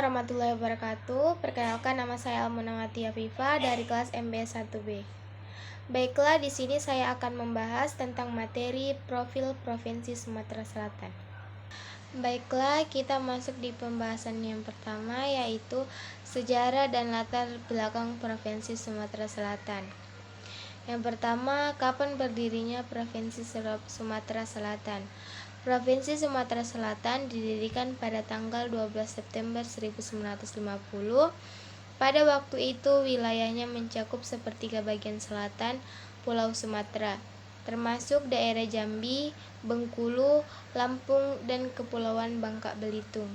warahmatullahi wabarakatuh. Perkenalkan, nama saya Almunawati Afifa dari kelas MBS 1B. Baiklah, di sini saya akan membahas tentang materi profil Provinsi Sumatera Selatan. Baiklah, kita masuk di pembahasan yang pertama, yaitu sejarah dan latar belakang Provinsi Sumatera Selatan. Yang pertama, kapan berdirinya Provinsi Sumatera Selatan? Provinsi Sumatera Selatan didirikan pada tanggal 12 September 1950. Pada waktu itu wilayahnya mencakup sepertiga bagian selatan Pulau Sumatera, termasuk daerah Jambi, Bengkulu, Lampung, dan Kepulauan Bangka Belitung.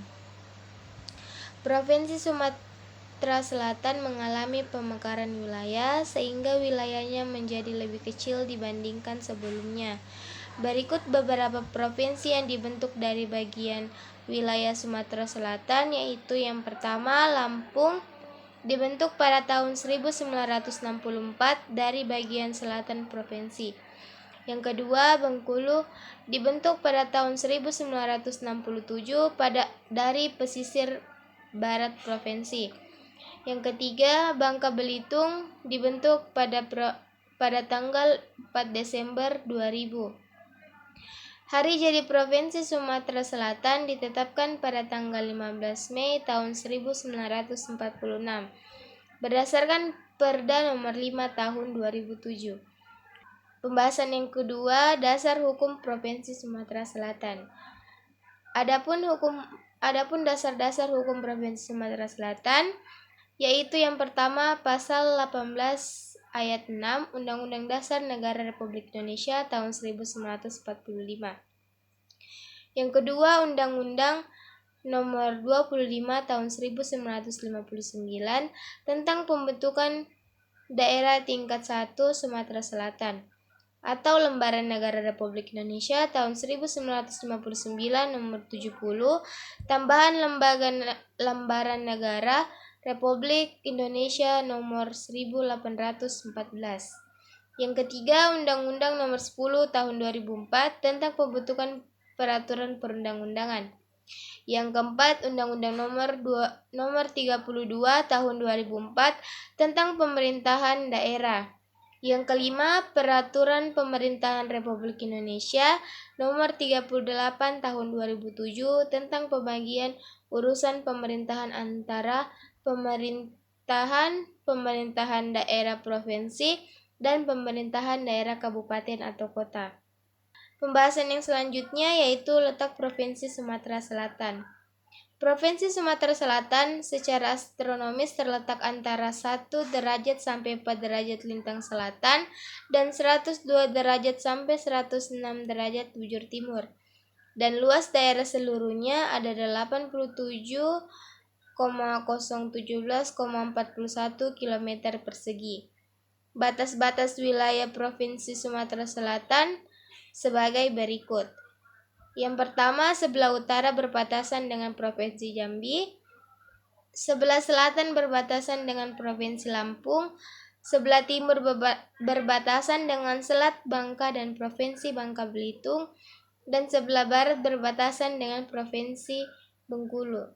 Provinsi Sumatera Selatan mengalami pemekaran wilayah sehingga wilayahnya menjadi lebih kecil dibandingkan sebelumnya. Berikut beberapa provinsi yang dibentuk dari bagian wilayah Sumatera Selatan, yaitu yang pertama Lampung, dibentuk pada tahun 1964 dari bagian selatan provinsi. Yang kedua Bengkulu, dibentuk pada tahun 1967 dari pesisir barat provinsi. Yang ketiga Bangka Belitung, dibentuk pada tanggal 4 Desember 2000. Hari jadi Provinsi Sumatera Selatan ditetapkan pada tanggal 15 Mei tahun 1946 berdasarkan Perda Nomor 5 Tahun 2007. Pembahasan yang kedua, dasar hukum Provinsi Sumatera Selatan. Adapun dasar-dasar hukum Provinsi Sumatera Selatan, yaitu yang pertama Pasal 18 Ayat 6 Undang-Undang Dasar Negara Republik Indonesia tahun 1945. Yang kedua, Undang-Undang Nomor 25 tahun 1959 tentang pembentukan Daerah Tingkat 1 Sumatera Selatan atau Lembaran Negara Republik Indonesia tahun 1959 Nomor 70, tambahan Lembaran Negara Republik Indonesia Nomor 1814. Yang ketiga, Undang-Undang Nomor 10 Tahun 2004 tentang pembentukan peraturan perundang-undangan. Yang keempat, Undang-Undang Nomor 32 Tahun 2004 tentang pemerintahan daerah. Yang kelima, Peraturan Pemerintahan Republik Indonesia Nomor 38 Tahun 2007 tentang pembagian urusan pemerintahan antara pemerintahan daerah provinsi dan pemerintahan daerah kabupaten atau kota. Pembahasan yang selanjutnya yaitu letak Provinsi Sumatera Selatan. Provinsi Sumatera Selatan secara astronomis terletak antara 1 derajat sampai 4 derajat lintang selatan dan 102 derajat sampai 106 derajat bujur timur. Dan luas daerah seluruhnya ada 87,017,41 km persegi. Batas-batas wilayah Provinsi Sumatera Selatan sebagai berikut. Yang pertama, sebelah utara berbatasan dengan Provinsi Jambi, sebelah selatan berbatasan dengan Provinsi Lampung, sebelah timur berbatasan dengan Selat Bangka dan Provinsi Bangka Belitung, dan sebelah barat berbatasan dengan Provinsi Bengkulu.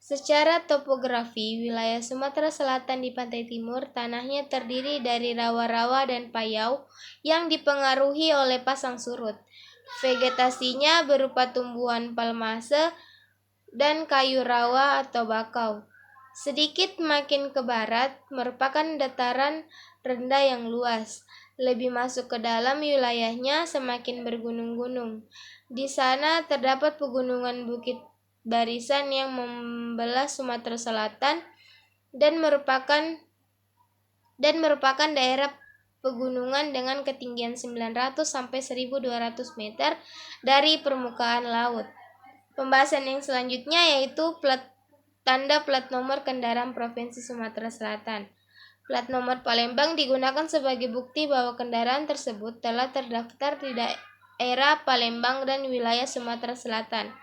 Secara topografi, wilayah Sumatera Selatan di pantai timur tanahnya terdiri dari rawa-rawa dan payau yang dipengaruhi oleh pasang surut. Vegetasinya berupa tumbuhan palmase dan kayu rawa atau bakau. Sedikit makin ke barat merupakan dataran rendah yang luas. Lebih masuk ke dalam wilayahnya semakin bergunung-gunung. Di sana terdapat pegunungan Bukit Barisan yang membelah Sumatera Selatan dan merupakan daerah pegunungan dengan ketinggian 900 sampai 1.200 meter dari permukaan laut. Pembahasan yang selanjutnya yaitu tanda plat nomor kendaraan Provinsi Sumatera Selatan. Plat nomor Palembang digunakan sebagai bukti bahwa kendaraan tersebut telah terdaftar di daerah Palembang dan wilayah Sumatera Selatan.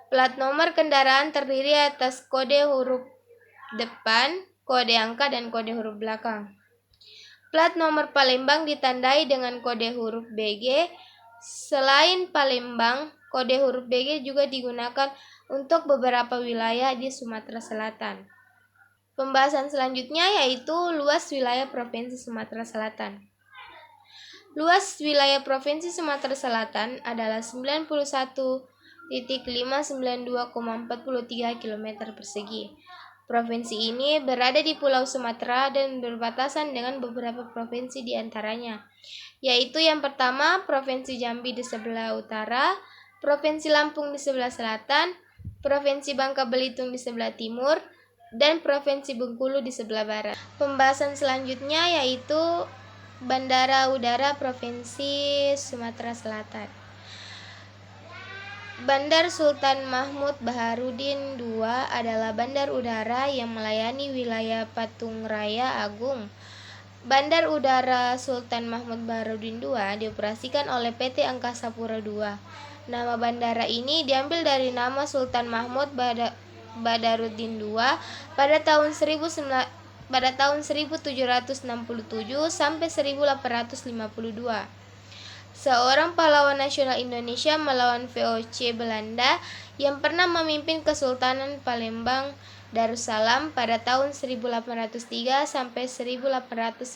Plat nomor kendaraan terdiri atas kode huruf depan, kode angka, dan kode huruf belakang. Plat nomor Palembang ditandai dengan kode huruf BG. Selain Palembang, Kode huruf BG juga digunakan untuk beberapa wilayah di Sumatera Selatan. Pembahasan selanjutnya yaitu luas wilayah Provinsi Sumatera Selatan. Luas wilayah Provinsi Sumatera Selatan adalah 91,592,43 km persegi. Provinsi ini berada di Pulau Sumatera dan berbatasan dengan beberapa provinsi di antaranya, yaitu yang pertama Provinsi Jambi di sebelah utara, Provinsi Lampung di sebelah selatan, Provinsi Bangka Belitung di sebelah timur, dan Provinsi Bengkulu di sebelah barat. Pembahasan selanjutnya yaitu Bandara Udara Provinsi Sumatera Selatan. Bandar Sultan Mahmud Baharudin II adalah bandar udara yang melayani wilayah Patung Raya Agung. Bandar Udara Sultan Mahmud Baharudin II dioperasikan oleh PT Angkasa Pura II. Nama bandara ini diambil dari nama Sultan Mahmud Badarudin II pada tahun 1767 sampai 1852. Seorang pahlawan nasional Indonesia melawan VOC Belanda yang pernah memimpin Kesultanan Palembang Darussalam pada tahun 1803 sampai 1819.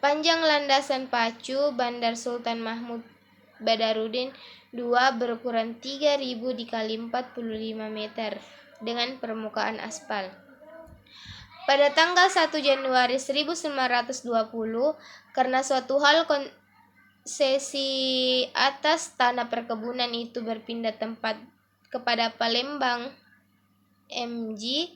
Panjang landasan pacu Bandar Sultan Mahmud Badarudin II berukuran 3.000 dikali 45 meter dengan permukaan aspal. Pada tanggal 1 Januari 1920, karena suatu hal sesi atas tanah perkebunan itu berpindah tempat kepada Palembang MG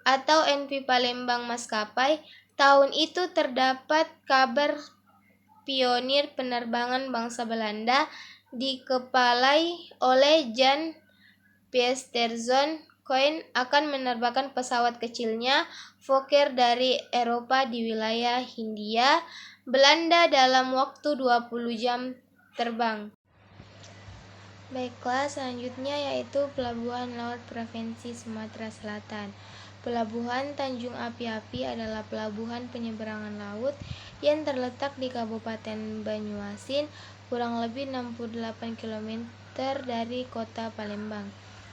atau NP Palembang Maskapai. Tahun itu terdapat kabar pionir penerbangan bangsa Belanda dikepalai oleh Jan Pieterszoon Koen akan menerbangkan pesawat kecilnya Fokker dari Eropa di wilayah Hindia Belanda dalam waktu 20 jam terbang. Baiklah, selanjutnya yaitu Pelabuhan Laut Provinsi Sumatera Selatan. Pelabuhan Tanjung Api-Api adalah pelabuhan penyeberangan laut yang terletak di Kabupaten Banyuasin, kurang lebih 68 km dari kota Palembang,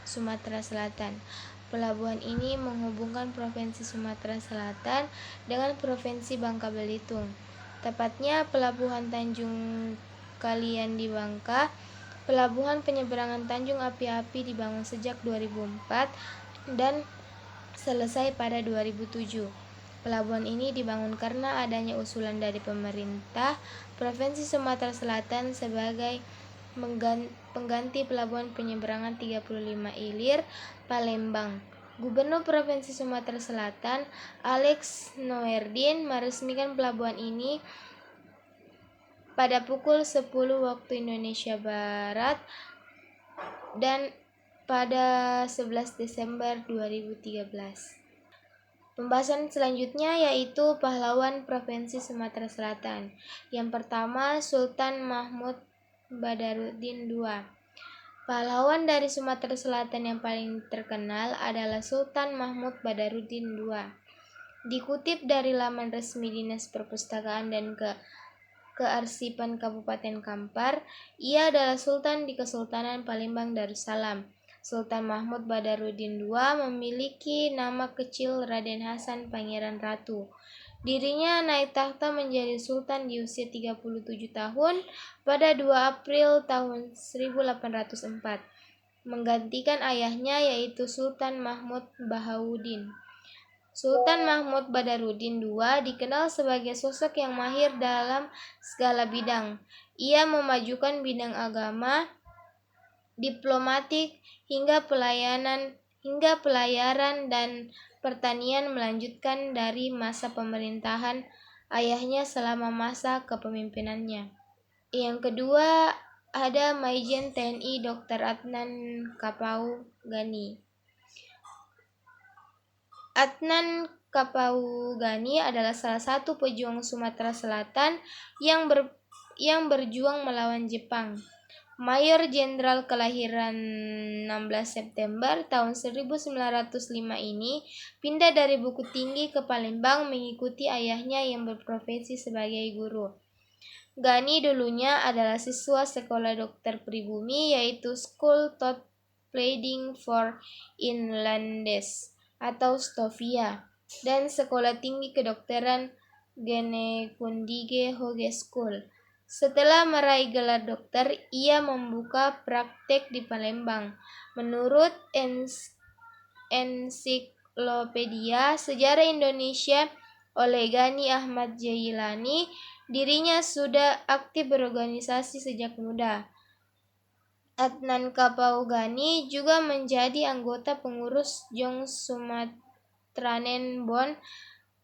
Sumatera Selatan. Pelabuhan ini menghubungkan Provinsi Sumatera Selatan dengan Provinsi Bangka Belitung. Tepatnya Pelabuhan Tanjung Kalian di Bangka. Pelabuhan penyeberangan Tanjung Api-Api dibangun sejak 2004 dan selesai pada 2007. Pelabuhan ini dibangun karena adanya usulan dari pemerintah Provinsi Sumatera Selatan sebagai pengganti Pelabuhan Penyeberangan 35 Ilir Palembang. Gubernur Provinsi Sumatera Selatan, Alex Noerdin, meresmikan pelabuhan ini pada pukul 10 waktu Indonesia Barat dan pada 11 Desember 2013. Pembahasan selanjutnya yaitu pahlawan Provinsi Sumatera Selatan. Yang pertama, Sultan Mahmud Badarudin II. Pahlawan dari Sumatera Selatan yang paling terkenal adalah Sultan Mahmud Badarudin II. Dikutip dari laman resmi Dinas Perpustakaan dan Kearsipan Kabupaten Kampar, ia adalah Sultan di Kesultanan Palembang Darussalam. Sultan Mahmud Badarudin II memiliki nama kecil Raden Hasan Pangeran Ratu. Dirinya naik tahta menjadi sultan di usia 37 tahun pada 2 April tahun 1804, menggantikan ayahnya yaitu Sultan Mahmud Bahauddin. Sultan Mahmud Badarudin II dikenal sebagai sosok yang mahir dalam segala bidang. Ia memajukan bidang agama, diplomatik, hingga pelayaran dan pertanian, melanjutkan dari masa pemerintahan ayahnya selama masa kepemimpinannya. Yang kedua ada Maijen TNI Dr. Adnan Kapau Gani. Adnan Kapau Gani adalah salah satu pejuang Sumatera Selatan yang berjuang melawan Jepang. Mayor Jenderal kelahiran 16 September tahun 1905 ini pindah dari Bukit Tinggi ke Palembang mengikuti ayahnya yang berprofesi sebagai guru. Gani dulunya adalah siswa sekolah dokter pribumi, yaitu School Taught Pleading for Inlandes atau Stovia, dan sekolah tinggi kedokteran Genekundige Hoge School. Setelah meraih gelar dokter, ia membuka praktek di Palembang. Menurut ensiklopedia Sejarah Indonesia oleh Gani Ahmad Jailani, dirinya sudah aktif berorganisasi sejak muda. Adnan Kapaugani juga menjadi anggota pengurus Jong Sumatranenbon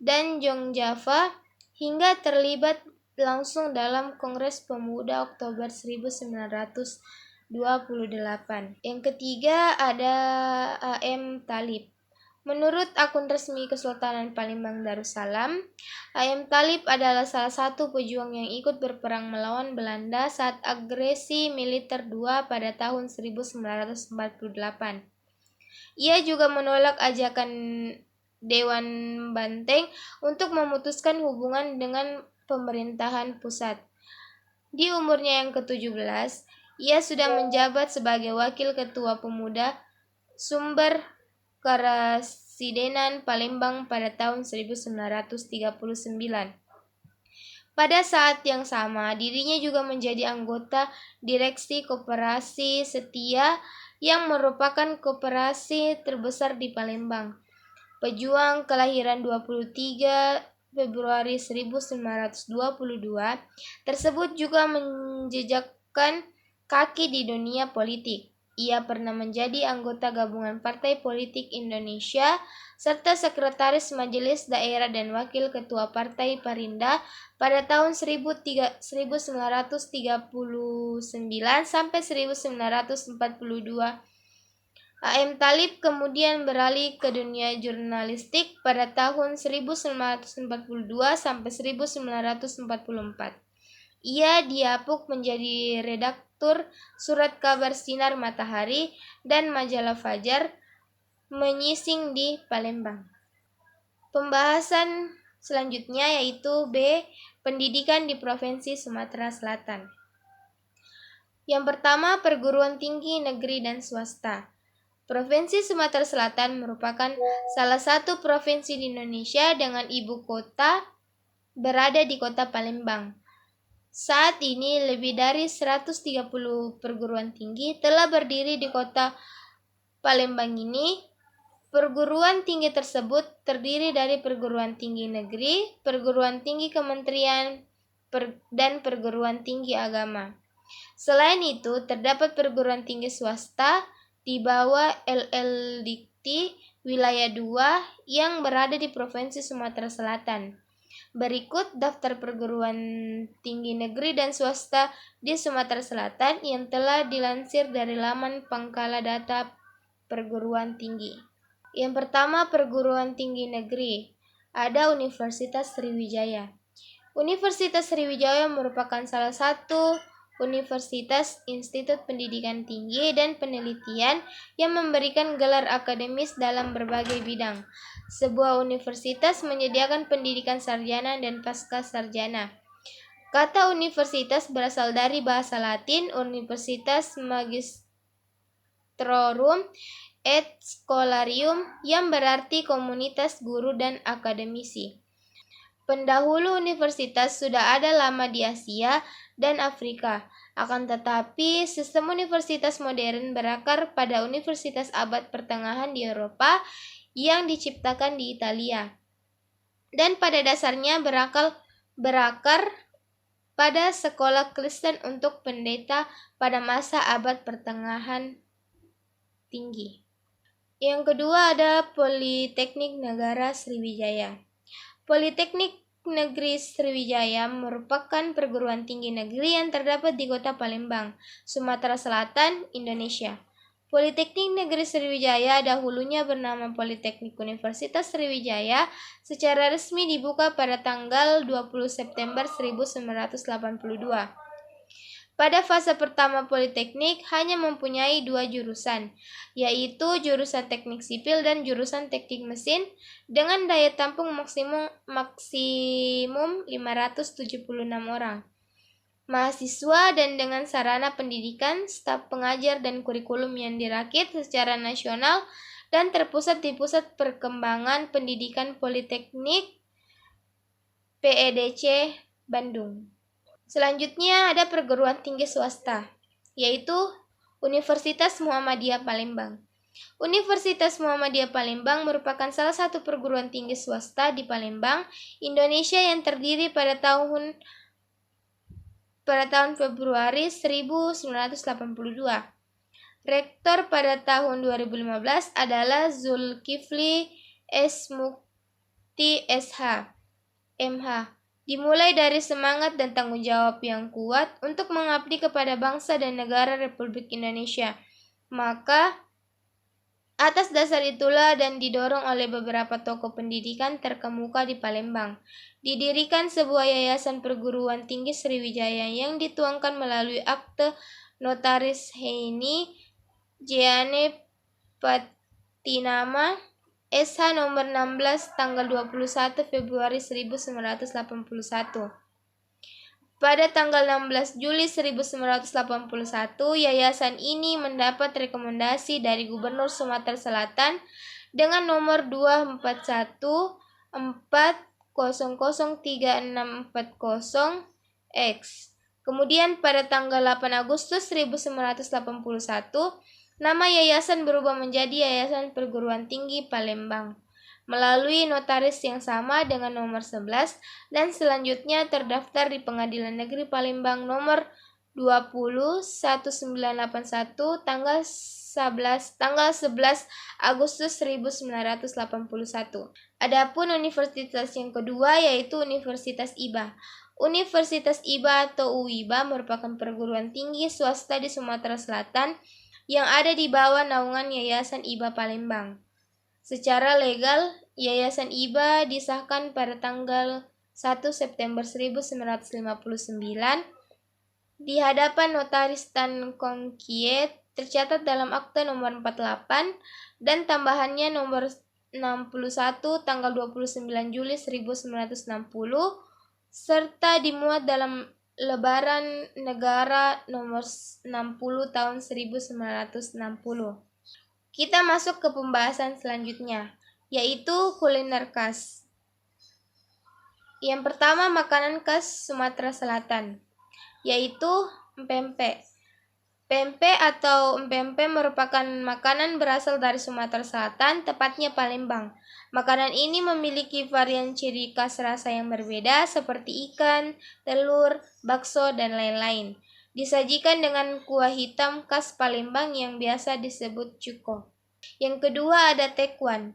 dan Jong Java hingga terlibat langsung dalam Kongres Pemuda Oktober 1928. Yang ketiga ada A.M. Talib. Menurut akun resmi Kesultanan Palembang Darussalam, A.M. Talib adalah salah satu pejuang yang ikut berperang melawan Belanda saat agresi militer II pada tahun 1948. Ia juga menolak ajakan Dewan Banteng untuk memutuskan hubungan dengan pemerintahan pusat. Di umurnya yang ke-17, ia sudah menjabat sebagai Wakil Ketua Pemuda Sumber Karasidenan Palembang pada tahun 1939. Pada saat yang sama, dirinya juga menjadi anggota Direksi Koperasi Setia yang merupakan koperasi terbesar di Palembang. Pejuang kelahiran 23 Februari 1922 tersebut juga menjejakkan kaki di dunia politik. Ia pernah menjadi anggota gabungan Partai Politik Indonesia serta sekretaris Majelis Daerah dan Wakil Ketua Partai Parinda pada tahun 1939 sampai 1942. A.M. Talib kemudian beralih ke dunia jurnalistik pada tahun 1942 sampai 1944. Ia diapuk menjadi redaktur surat kabar Sinar Matahari dan majalah Fajar, menyising di Palembang. Pembahasan selanjutnya yaitu B. Pendidikan di Provinsi Sumatera Selatan. Yang pertama, perguruan tinggi negeri dan swasta. Provinsi Sumatera Selatan merupakan salah satu provinsi di Indonesia dengan ibu kota berada di kota Palembang. Saat ini lebih dari 130 perguruan tinggi telah berdiri di kota Palembang ini. Perguruan tinggi tersebut terdiri dari perguruan tinggi negeri, perguruan tinggi kementerian, dan perguruan tinggi agama. Selain itu, terdapat perguruan tinggi swasta di bawah LL Dikti Wilayah 2 yang berada di Provinsi Sumatera Selatan. Berikut daftar perguruan tinggi negeri dan swasta di Sumatera Selatan yang telah dilansir dari laman Pangkala Data Perguruan Tinggi. Yang pertama, perguruan tinggi negeri. Ada Universitas Sriwijaya. Universitas Sriwijaya merupakan salah satu universitas institut pendidikan tinggi dan penelitian yang memberikan gelar akademis dalam berbagai bidang. Sebuah universitas menyediakan pendidikan sarjana dan pasca sarjana. Kata universitas berasal dari bahasa Latin Universitas Magistrorum et Scholarium yang berarti komunitas guru dan akademisi. Pendahulu universitas sudah ada lama di Asia dan Afrika. Akan tetapi, sistem universitas modern berakar pada universitas abad pertengahan di Eropa yang diciptakan di Italia. Dan pada dasarnya berakar pada sekolah Kristen untuk pendeta pada masa abad pertengahan tinggi. Yang kedua ada Politeknik Negara Sriwijaya. Politeknik Negeri Sriwijaya merupakan perguruan tinggi negeri yang terdapat di kota Palembang, Sumatera Selatan, Indonesia. Politeknik Negeri Sriwijaya dahulunya bernama Politeknik Universitas Sriwijaya, secara resmi dibuka pada tanggal 20 September 1982. Pada fase pertama Politeknik hanya mempunyai 2 jurusan, yaitu jurusan Teknik Sipil dan jurusan Teknik Mesin dengan daya tampung maksimum 576 orang. mahasiswa dan dengan sarana pendidikan, staf pengajar dan kurikulum yang dirakit secara nasional dan terpusat di Pusat Perkembangan Pendidikan Politeknik PEDC Bandung. Selanjutnya ada perguruan tinggi swasta, yaitu Universitas Muhammadiyah Palembang. Universitas Muhammadiyah Palembang merupakan salah satu perguruan tinggi swasta di Palembang, Indonesia yang terdiri pada tahun Februari 1982. Rektor pada tahun 2015 adalah Zulkifli S. Mukti SH, MH. Dimulai dari semangat dan tanggung jawab yang kuat untuk mengabdi kepada bangsa dan negara Republik Indonesia. Maka, atas dasar itulah dan didorong oleh beberapa tokoh pendidikan terkemuka di Palembang, didirikan sebuah yayasan perguruan tinggi Sriwijaya yang dituangkan melalui akte Notaris Heini Jeane Patinama SH nomor 16 tanggal 21 Februari 1981. Pada tanggal 16 Juli 1981, yayasan ini mendapat rekomendasi dari Gubernur Sumatera Selatan dengan nomor 24140034640X. Kemudian pada tanggal 8 Agustus 1981, nama yayasan berubah menjadi Yayasan Perguruan Tinggi Palembang melalui notaris yang sama dengan nomor 11 dan selanjutnya terdaftar di Pengadilan Negeri Palembang nomor 201981 tanggal 11 Agustus 1981. Adapun universitas yang kedua yaitu Universitas IBA. Universitas IBA atau UIBA merupakan perguruan tinggi swasta di Sumatera Selatan yang ada di bawah naungan Yayasan IBA Palembang. Secara legal, Yayasan IBA disahkan pada tanggal 1 September 1959 di hadapan Notaris Tan Kong Kie, tercatat dalam akte nomor 48 dan tambahannya nomor 61 tanggal 29 Juli 1960 serta dimuat dalam Lembaran Negara nomor 60 tahun 1960. Kita masuk ke pembahasan selanjutnya, yaitu kuliner khas. Yang pertama, makanan khas Sumatera Selatan, yaitu empempe. Pempek atau empempe merupakan makanan berasal dari Sumatera Selatan, tepatnya Palembang. Makanan ini memiliki varian ciri khas rasa yang berbeda seperti ikan, telur, bakso, dan lain-lain. Disajikan dengan kuah hitam khas Palembang yang biasa disebut cuko. Yang kedua ada tekwan.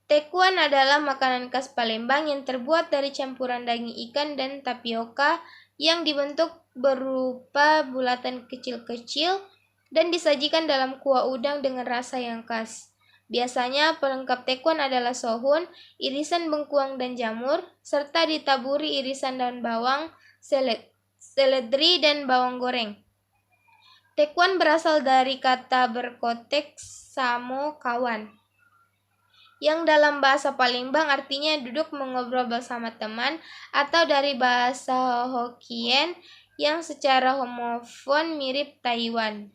Tekwan adalah makanan khas Palembang yang terbuat dari campuran daging ikan dan tapioka yang dibentuk berupa bulatan kecil-kecil dan disajikan dalam kuah udang dengan rasa yang khas. Biasanya pelengkap tekwan adalah sohun, irisan bengkuang dan jamur, serta ditaburi irisan daun bawang, seledri, dan bawang goreng. Tekwan berasal dari kata berkonteks samo kawan, yang dalam bahasa Palembang artinya duduk mengobrol bersama teman, atau dari bahasa Hokkien yang secara homofon mirip Taiwan.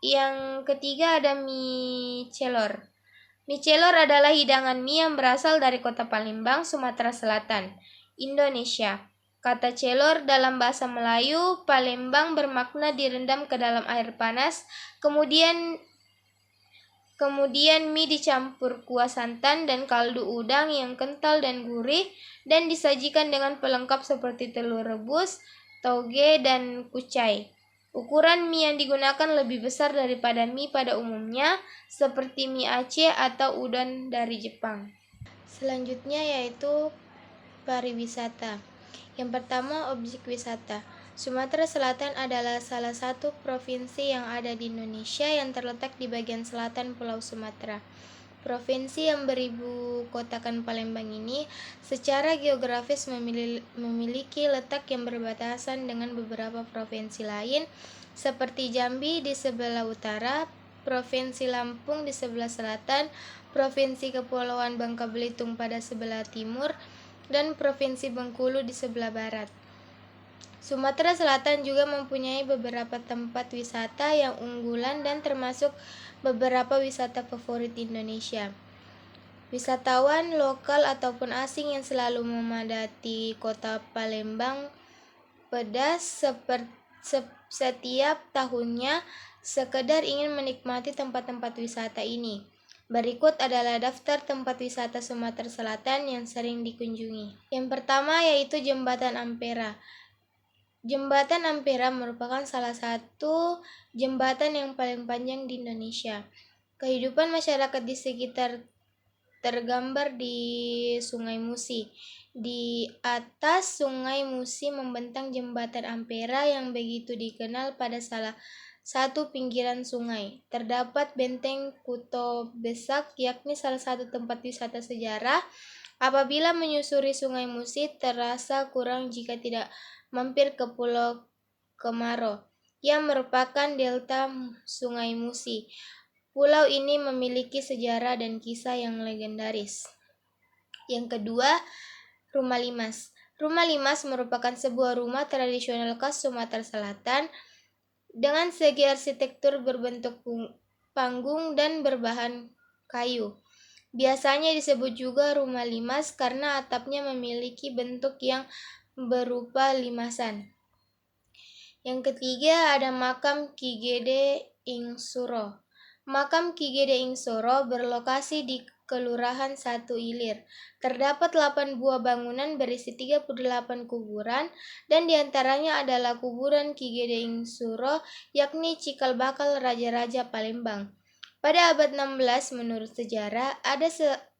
Yang ketiga ada mie celor. Mie celor adalah hidangan mie yang berasal dari kota Palembang, Sumatera Selatan, Indonesia. Kata celor dalam bahasa Melayu Palembang bermakna direndam ke dalam air panas, kemudian mie dicampur kuah santan dan kaldu udang yang kental dan gurih dan disajikan dengan pelengkap seperti telur rebus, toge, dan kucai. Ukuran mie yang digunakan lebih besar daripada mie pada umumnya, seperti mie Aceh atau udon dari Jepang. Selanjutnya yaitu pariwisata. Yang pertama, objek wisata. Sumatera Selatan adalah salah satu provinsi yang ada di Indonesia yang terletak di bagian selatan Pulau Sumatera. Provinsi yang beribu kotakan Palembang ini secara geografis memiliki letak yang berbatasan dengan beberapa provinsi lain seperti Jambi di sebelah utara, Provinsi Lampung di sebelah selatan, Provinsi Kepulauan Bangka Belitung pada sebelah timur, dan Provinsi Bengkulu di sebelah barat. Sumatera Selatan juga mempunyai beberapa tempat wisata yang unggulan dan termasuk beberapa wisata favorit Indonesia. Wisatawan lokal ataupun asing yang selalu memadati kota Palembang pedas setiap tahunnya sekedar ingin menikmati tempat-tempat wisata ini. Berikut adalah daftar tempat wisata Sumatera Selatan yang sering dikunjungi. Yang pertama yaitu Jembatan Ampera. Jembatan Ampera merupakan salah satu jembatan yang paling panjang di Indonesia. Kehidupan masyarakat di sekitar tergambar di Sungai Musi. Di atas Sungai Musi membentang Jembatan Ampera yang begitu dikenal pada salah satu pinggiran sungai. Terdapat Benteng Kuto Besak, yakni salah satu tempat wisata sejarah. Apabila menyusuri Sungai Musi, terasa kurang jika tidak mampir ke Pulau Kemaro, yang merupakan delta Sungai Musi. Pulau ini memiliki sejarah dan kisah yang legendaris. Yang kedua, Rumah Limas. Rumah Limas merupakan sebuah rumah tradisional khas Sumatera Selatan dengan segi arsitektur berbentuk panggung dan berbahan kayu. Biasanya disebut juga rumah limas karena atapnya memiliki bentuk yang berupa limasan. Yang ketiga ada makam Ki Gede Ing Suro. Makam Ki Gede Ing Suro berlokasi di Kelurahan 1 Ilir. Terdapat 8 buah bangunan berisi 38 kuburan dan diantaranya adalah kuburan Ki Gede Ing Suro, yakni cikal bakal raja-raja Palembang. Pada abad 16 menurut sejarah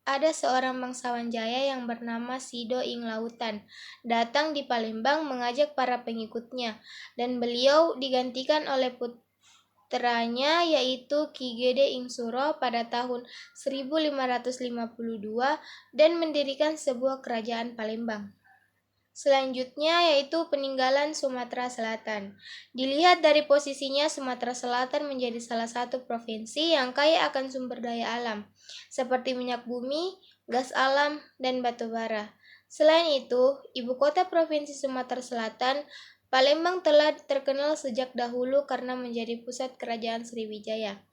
ada seorang bangsawan Jaya yang bernama Sido Ing Lautan datang di Palembang mengajak para pengikutnya, dan beliau digantikan oleh putranya yaitu Ki Gede Ing Suro pada tahun 1552 dan mendirikan sebuah kerajaan Palembang. Selanjutnya yaitu peninggalan Sumatera Selatan. Dilihat dari posisinya, Sumatera Selatan menjadi salah satu provinsi yang kaya akan sumber daya alam, seperti minyak bumi, gas alam, dan batu bara. Selain itu, ibu kota provinsi Sumatera Selatan, Palembang telah terkenal sejak dahulu karena menjadi pusat kerajaan Sriwijaya.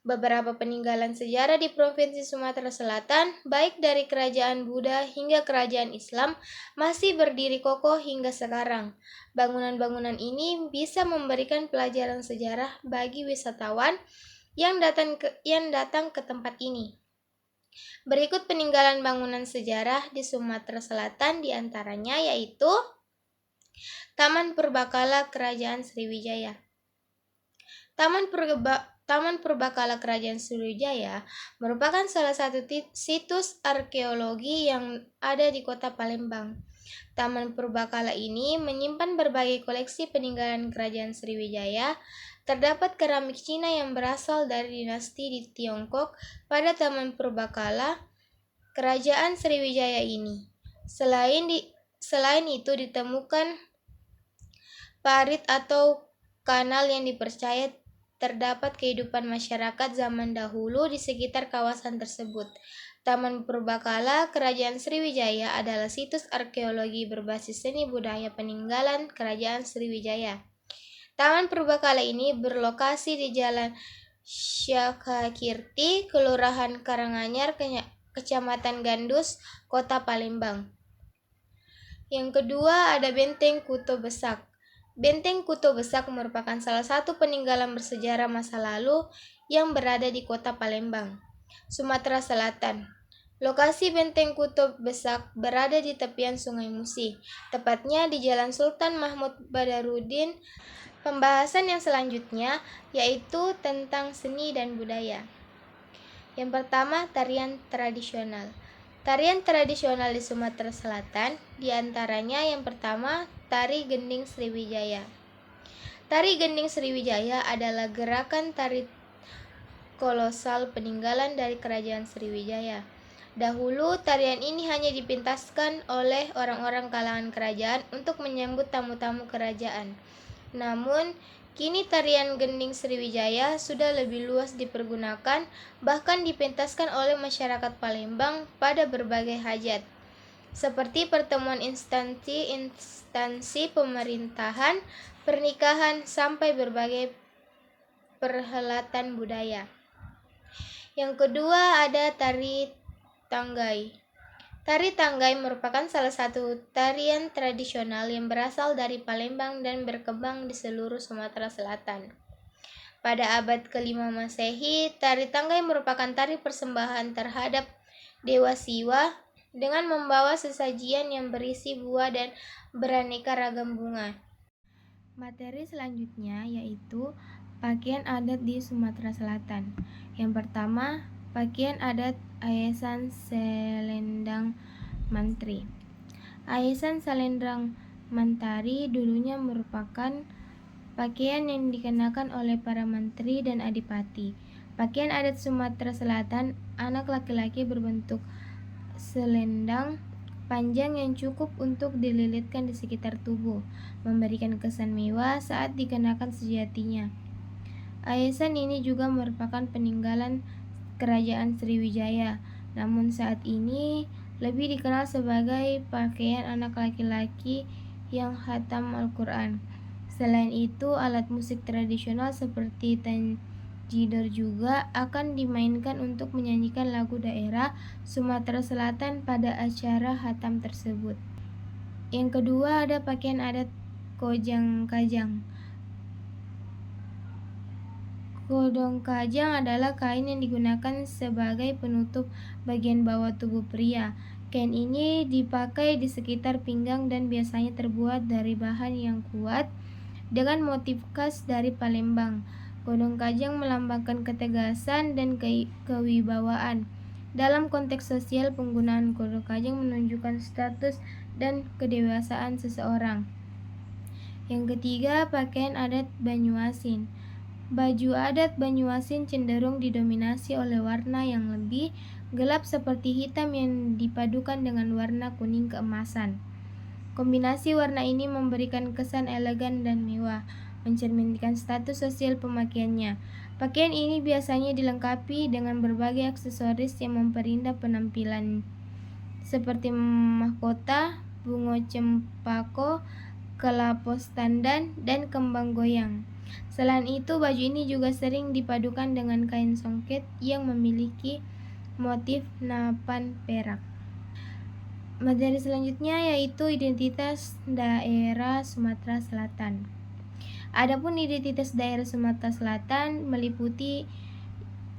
Beberapa peninggalan sejarah di Provinsi Sumatera Selatan, baik dari kerajaan Buddha hingga kerajaan Islam, masih berdiri kokoh hingga sekarang. Bangunan-bangunan ini bisa memberikan pelajaran sejarah bagi wisatawan yang datang ke tempat ini. Berikut peninggalan bangunan sejarah di Sumatera Selatan, diantaranya yaitu Taman Purbakala Kerajaan Sriwijaya. Taman Purbakala Kerajaan Sriwijaya merupakan salah satu situs arkeologi yang ada di kota Palembang. Taman Purbakala ini menyimpan berbagai koleksi peninggalan Kerajaan Sriwijaya. Terdapat keramik Cina yang berasal dari dinasti di Tiongkok pada Taman Purbakala Kerajaan Sriwijaya ini. Selain itu ditemukan parit atau kanal yang dipercaya terdapat kehidupan masyarakat zaman dahulu di sekitar kawasan tersebut. Taman Purbakala Kerajaan Sriwijaya adalah situs arkeologi berbasis seni budaya peninggalan Kerajaan Sriwijaya. Taman Purbakala ini berlokasi di Jalan Syakakirti, Kelurahan Karanganyar, Kecamatan Gandus, Kota Palembang. Yang kedua ada Benteng Kuto Besak. Benteng Kuto Besak merupakan salah satu peninggalan bersejarah masa lalu yang berada di kota Palembang, Sumatera Selatan. Lokasi Benteng Kuto Besak berada di tepian Sungai Musi, tepatnya di Jalan Sultan Mahmud Badarudin. Pembahasan yang selanjutnya yaitu tentang seni dan budaya. Yang pertama, tarian tradisional. Tarian tradisional di Sumatera Selatan, diantaranya yang pertama, Tari Gending Sriwijaya. Tari Gending Sriwijaya adalah gerakan tari kolosal peninggalan dari Kerajaan Sriwijaya. Dahulu, tarian ini hanya dipintaskan oleh orang-orang kalangan kerajaan untuk menyambut tamu-tamu kerajaan. Namun, kini tarian Gending Sriwijaya sudah lebih luas dipergunakan, bahkan dipentaskan oleh masyarakat Palembang pada berbagai hajat. seperti pertemuan instansi pemerintahan, pernikahan, sampai berbagai perhelatan budaya. Yang kedua ada tari tanggai. Tari tanggai merupakan salah satu tarian tradisional yang berasal dari Palembang dan berkembang di seluruh Sumatera Selatan. Pada abad ke-5 Masehi, tari tanggai merupakan tari persembahan terhadap Dewa Siwa dengan membawa sesajian yang berisi buah dan beraneka ragam bunga. Materi selanjutnya yaitu pakaian adat di Sumatera Selatan. Yang pertama, pakaian adat Ayesan Selendang Mantri. Ayesan Selendang Mantari dulunya merupakan pakaian yang dikenakan oleh para menteri dan adipati. Pakaian adat Sumatera Selatan, anak laki-laki berbentuk selendang panjang yang cukup untuk dililitkan di sekitar tubuh, memberikan kesan mewah saat dikenakan sejatinya. Ayesan ini juga merupakan peninggalan Kerajaan Sriwijaya, namun saat ini lebih dikenal sebagai pakaian anak laki-laki yang khatam Al-Quran. Selain itu, alat musik tradisional seperti tanjidor juga akan dimainkan untuk menyanyikan lagu daerah Sumatera Selatan pada acara khatam tersebut. Yang kedua ada pakaian adat Kodong Kajang. Kodong kajang adalah kain yang digunakan sebagai penutup bagian bawah tubuh pria. Kain ini dipakai di sekitar pinggang dan biasanya terbuat dari bahan yang kuat dengan motif khas dari Palembang. Kodong kajang melambangkan ketegasan dan kewibawaan. Dalam konteks sosial, penggunaan kodong kajang menunjukkan status dan kedewasaan seseorang. Yang ketiga, pakaian adat Banyuasin. Baju adat Banyuasin cenderung didominasi oleh warna yang lebih gelap seperti hitam yang dipadukan dengan warna kuning keemasan. Kombinasi warna ini memberikan kesan elegan dan mewah, mencerminkan status sosial pemakaiannya. Pakaian ini biasanya dilengkapi dengan berbagai aksesoris yang memperindah penampilan, seperti mahkota, bunga cempako, kelapos tandan, dan kembang goyang. Selain itu, baju ini juga sering dipadukan dengan kain songket yang memiliki motif napan perak. Materi selanjutnya yaitu identitas daerah Sumatera Selatan. Adapun identitas daerah Sumatera Selatan meliputi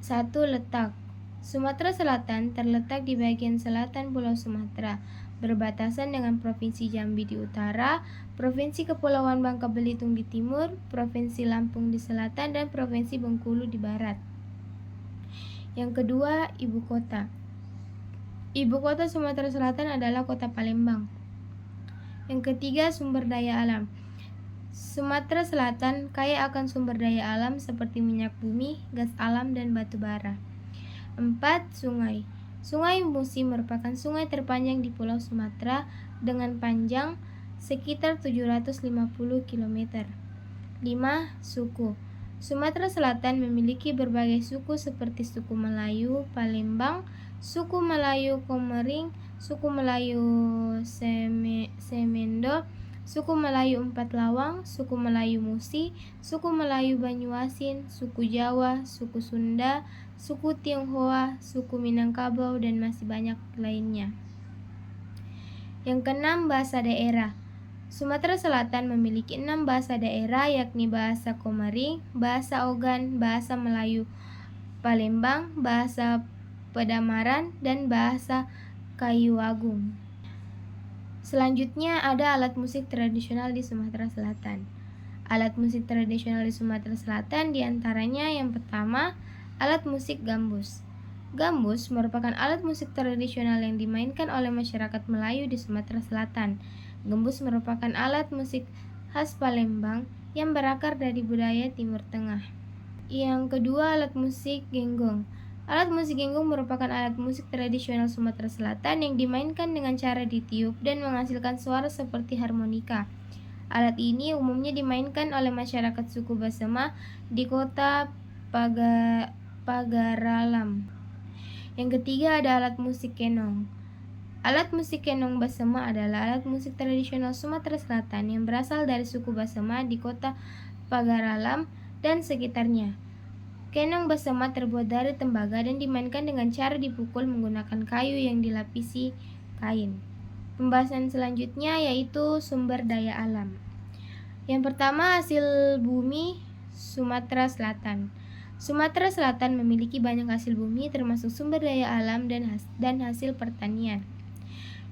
1. Letak. Sumatera Selatan terletak di bagian selatan Pulau Sumatera, berbatasan dengan Provinsi Jambi di utara, Provinsi Kepulauan Bangka Belitung di timur, Provinsi Lampung di selatan, dan Provinsi Bengkulu di barat. Yang kedua, ibu kota. Ibu kota Sumatera Selatan adalah Kota Palembang. Yang ketiga, sumber daya alam. Sumatera Selatan kaya akan sumber daya alam seperti minyak bumi, gas alam, dan batu bara. 4. Sungai. Sungai Musi merupakan sungai terpanjang di Pulau Sumatera dengan panjang sekitar 750 km. 5. Suku. Sumatera Selatan memiliki berbagai suku seperti suku Melayu Palembang, suku Melayu Komering, suku Melayu Semendo, suku Melayu Empat Lawang, suku Melayu Musi, suku Melayu Banyuasin, suku Jawa, suku Sunda, suku Tionghoa, suku Minangkabau, dan masih banyak lainnya. Yang keenam, bahasa daerah. Sumatera Selatan memiliki 6 bahasa daerah, yakni bahasa Komering, bahasa Ogan, bahasa Melayu Palembang, bahasa Pedamaran, dan bahasa Kayu Agung. Selanjutnya ada alat musik tradisional di Sumatera Selatan. Alat musik tradisional di Sumatera Selatan diantaranya yang pertama, alat musik gambus. Gambus merupakan alat musik tradisional yang dimainkan oleh masyarakat Melayu di Sumatera Selatan. Gambus merupakan alat musik khas Palembang yang berakar dari budaya Timur Tengah. Yang kedua, alat musik genggong. Alat musik genggong merupakan alat musik tradisional Sumatera Selatan yang dimainkan dengan cara ditiup dan menghasilkan suara seperti harmonika. Alat ini umumnya dimainkan oleh masyarakat suku Basema di kota Pagaralam. Yang ketiga ada alat musik kenong. Alat musik kenong basema adalah alat musik tradisional Sumatera Selatan yang berasal dari suku Basema di kota Pagaralam dan sekitarnya. Kenong basema terbuat dari tembaga dan dimainkan dengan cara dipukul menggunakan kayu yang dilapisi kain. Pembahasan selanjutnya yaitu sumber daya alam. Yang pertama, hasil bumi Sumatera Selatan. Sumatera Selatan memiliki banyak hasil bumi termasuk sumber daya alam dan hasil pertanian.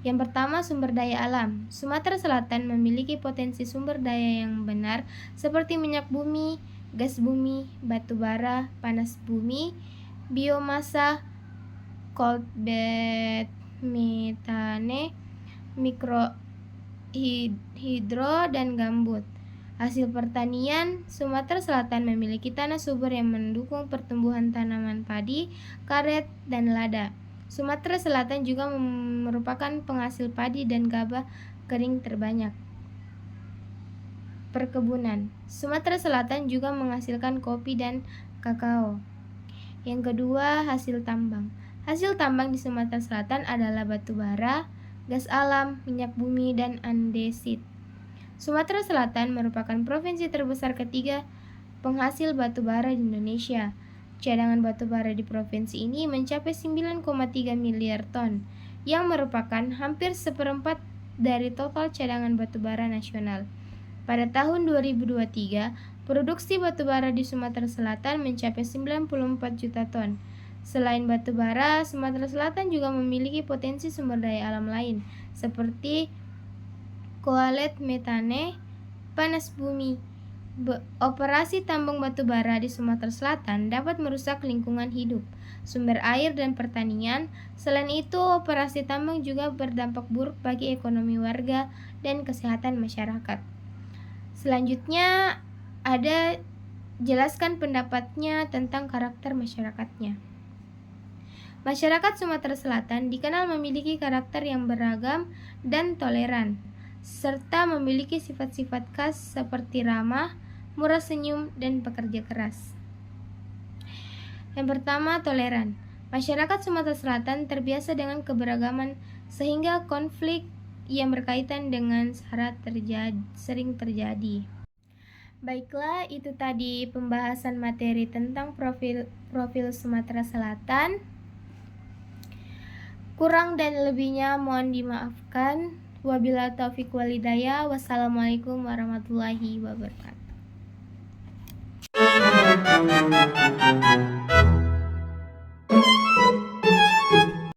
Yang pertama, sumber daya alam. Sumatera Selatan memiliki potensi sumber daya yang benar seperti minyak bumi, gas bumi, batu bara, panas bumi, biomasa, cold bed metane, mikrohidro, dan gambut. Hasil pertanian, Sumatera Selatan memiliki tanah subur yang mendukung pertumbuhan tanaman padi, karet, dan lada. Sumatera Selatan juga merupakan penghasil padi dan gabah kering terbanyak. Perkebunan. Sumatera Selatan juga menghasilkan kopi dan kakao. Yang kedua, hasil tambang. Hasil tambang di Sumatera Selatan adalah batu bara, gas alam, minyak bumi, dan andesit. Sumatera Selatan merupakan provinsi terbesar ketiga penghasil batu bara di Indonesia. Cadangan batu bara di provinsi ini mencapai 9,3 miliar ton, yang merupakan hampir seperempat dari total cadangan batu bara nasional. Pada tahun 2023, produksi batu bara di Sumatera Selatan mencapai 94 juta ton. Selain batu bara, Sumatera Selatan juga memiliki potensi sumber daya alam lain, seperti cold metane, panas bumi. Operasi tambang batu bara di Sumatera Selatan dapat merusak lingkungan hidup, sumber air, dan pertanian. Selain itu, operasi tambang juga berdampak buruk bagi ekonomi warga dan kesehatan masyarakat. Selanjutnya, ada jelaskan pendapatnya tentang karakter masyarakatnya. Masyarakat Sumatera Selatan dikenal memiliki karakter yang beragam dan toleran, serta memiliki sifat-sifat khas seperti ramah, murah senyum, dan pekerja keras. Yang pertama, toleran. Masyarakat Sumatera Selatan terbiasa dengan keberagaman sehingga konflik yang berkaitan dengan sara sering terjadi. Baiklah, itu tadi pembahasan materi tentang profil Sumatera Selatan. Kurang dan lebihnya mohon dimaafkan. Wabillahi taufiq wal hidayah. Wassalamualaikum warahmatullahi wabarakatuh.